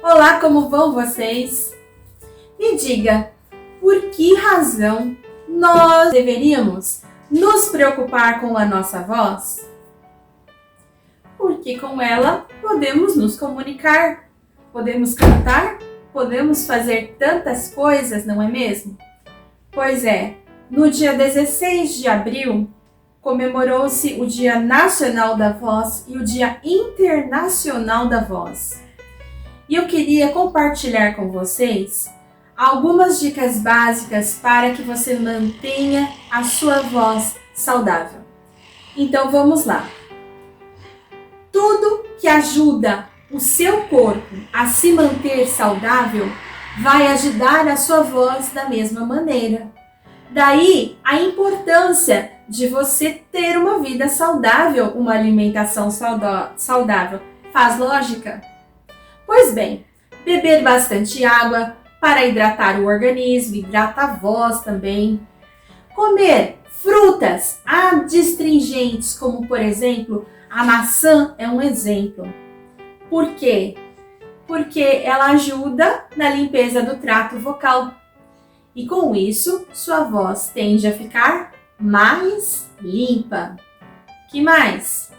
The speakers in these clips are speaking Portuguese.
Olá, como vão vocês? Me diga, por que razão nós deveríamos nos preocupar com a nossa voz? Porque com ela podemos nos comunicar, podemos cantar, podemos fazer tantas coisas, não é mesmo? Pois é, no dia 16 de abril, comemorou-se o Dia Nacional da Voz e o Dia Internacional da Voz. E eu queria compartilhar com vocês algumas dicas básicas para que você mantenha a sua voz saudável. Então vamos lá. Tudo que ajuda o seu corpo a se manter saudável vai ajudar a sua voz da mesma maneira. Daí a importância de você ter uma vida saudável, uma alimentação saudável. Faz lógica? Pois bem, beber bastante água para hidratar o organismo, hidrata a voz também. Comer frutas adstringentes, como por exemplo, a maçã é um exemplo. Por quê? Porque ela ajuda na limpeza do trato vocal. E com isso, sua voz tende a ficar mais limpa. Que mais?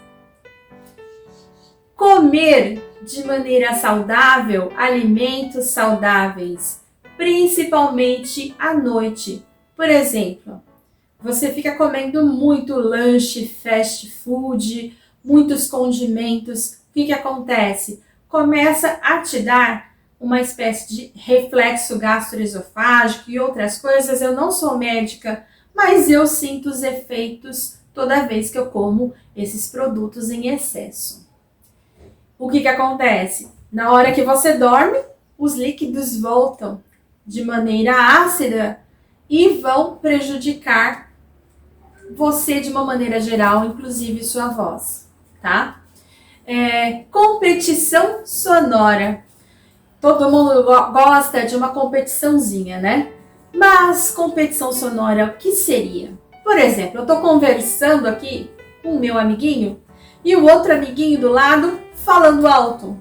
Comer de maneira saudável alimentos saudáveis, principalmente à noite. Por exemplo, você fica comendo muito lanche, fast food, muitos condimentos. O que acontece? Começa a te dar uma espécie de reflexo gastroesofágico e outras coisas. Eu não sou médica, mas eu sinto os efeitos toda vez que eu como esses produtos em excesso. O que acontece? Na hora que você dorme, os líquidos voltam de maneira ácida e vão prejudicar você de uma maneira geral, inclusive sua voz, tá? Competição sonora. Todo mundo gosta de uma competiçãozinha, né? Mas competição sonora, o que seria? Por exemplo, eu estou conversando aqui com o meu amiguinho e o outro amiguinho do lado falando alto.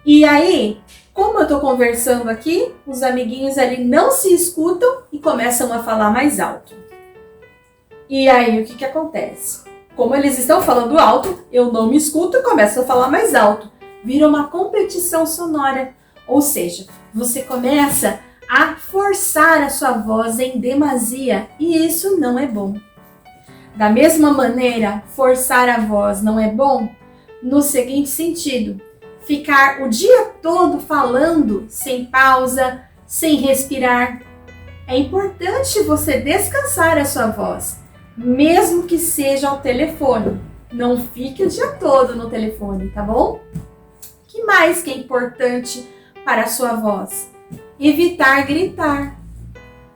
E aí, como eu estou conversando aqui, os amiguinhos ali não se escutam e começam a falar mais alto. E aí, o que acontece? Como eles estão falando alto, eu não me escuto e começo a falar mais alto. Vira uma competição sonora. Ou seja, você começa a forçar a sua voz em demasia e isso não é bom. Da mesma maneira, forçar a voz não é bom no seguinte sentido: ficar o dia todo falando sem pausa, sem respirar. É importante você descansar a sua voz, mesmo que seja ao telefone. Não fique o dia todo no telefone, tá bom? O que mais que é importante para a sua voz? Evitar gritar.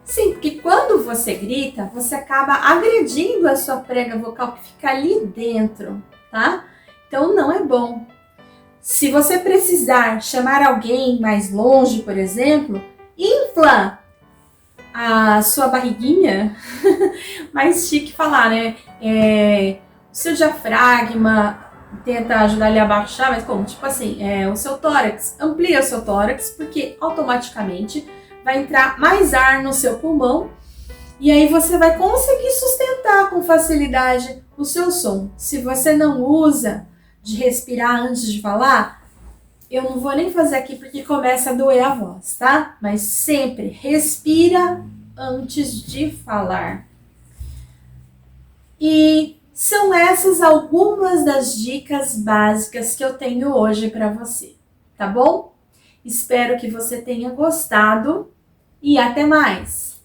Sim, porque quando você grita, você acaba agredindo a sua prega vocal que fica ali dentro, tá? Então não é bom. Se você precisar chamar alguém mais longe, por exemplo, infla a sua barriguinha, mais chique falar, né? O seu diafragma, tenta ajudar ele a baixar, mas como? Tipo assim, o seu tórax, amplia o seu tórax, porque automaticamente vai entrar mais ar no seu pulmão e aí você vai conseguir sustentar com facilidade o seu som. Se você não usa de respirar antes de falar, eu não vou nem fazer aqui porque começa a doer a voz, tá? Mas sempre respira antes de falar. E são essas algumas das dicas básicas que eu tenho hoje para você, tá bom? Espero que você tenha gostado e até mais!